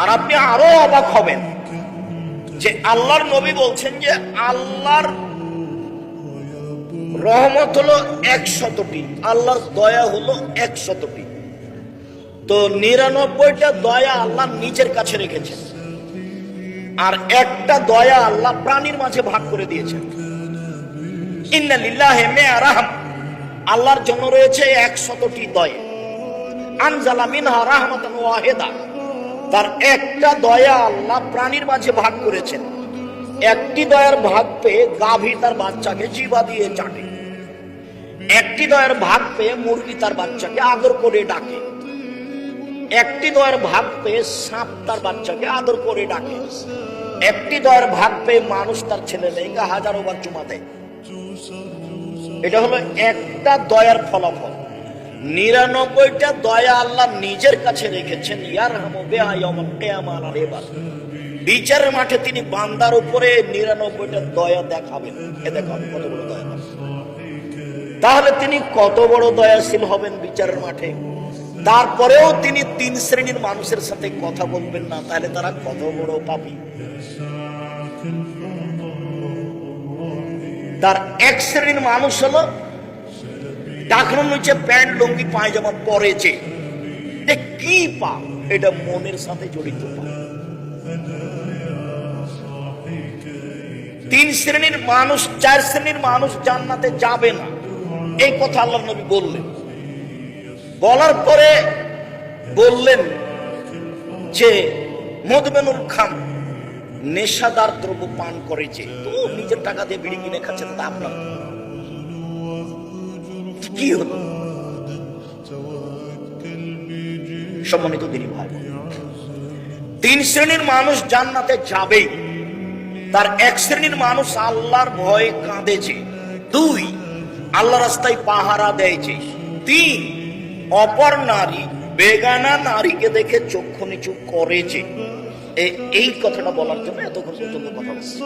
আর আপনি আরো অবাক হবেন যে আল্লাহর নবী বলছেন যে আল্লাহর রহমত হলো 100টি, আল্লাহর দয়া হলো 100টি। তো 99টা দয়া আল্লাহ নিজের কাছে রেখেছেন, আর একটা দয়া আল্লাহ প্রাণীর মাঝে ভাগ করে দিয়েছেন। ইন্না লিল্লাহি মিআ রাহম, আল্লাহর জন্য রয়েছে 100টি দয়া। আনজালা মিনহা রাহমাতান ওয়াহিদা, তার একটা দয়া আল্লাহ প্রাণীর মাঝে ভাগ করেছেন। একটি দয়ার ভাগ পেয়ে গাভী তার বাচ্চাকে জিহ্বা দিয়ে চাটে, একটি দয়ার ভাগ পেয়ে মুরগি তার বাচ্চাকে আদর করে ডাকে, একটি দয়ার ভাগ পেয়ে সাপ তার বাচ্চাকে আদর করে ডাকে, একটি দয়ার ভাগ পেয়ে মানুষ তার ছেলে মেয়েকে হাজারো বার চুমা দেয়। এটা হলো একটা দয়ার ফলাফল। 99টা দয়া আল্লাহ নিজের কাছে রেখেছেন। ইয়ারহামু বিহা ইয়াউমাল কিয়ামাহ আলাল ইবাদ, বিচারের মাঠে তিনি বান্দার উপরে 99টা দয়া দেখাবেন। এ দেখো আমি কত বড় দয়া। তাহলে তিনি কত বড় দয়াশীল হবেন বিচারের মাঠে। তারপরেও তিনি 3 শ্রেণীর মানুষের সাথে কথা বলবেন না, তাহলে তারা কত বড় পাপী। তার এক শ্রেণীর মানুষ হলো টাকনোর নিচে প্যান্ট লুঙ্গি পায়জামা পরেছে, কি পাপ? এটা মনের সাথে জড়িত পাপ। 3 শ্রেণীর মানুষ, 4 শ্রেণীর মানুষ জান্নাতে যাবে না, এই কথা আল্লাহর নবী বললেন। বলার পরে বললেন যে মদমেনুল খাম, নেশাদার দ্রব্য পান করেছে, তো নিজের টাকা দিয়ে বিড়ি কিনে খাচ্ছে, তা আপনার কি হলো? সম্মানিত দিনী ভাই, 3 শ্রেণীর মানুষ জান্নাতে যাবেই। তার 1 শ্রেণীর মানুষ আল্লাহর ভয়ে কাঁদেছে, 2 আল্লাহ রাস্তায় পাহারা দেয়ছে, 3 অপর নারী বেগানা নারীকে দেখে চক্ষু নিচু করেছে। এই কথাটা বলার জন্য এতক্ষণ পর্যন্ত কথা বলছি।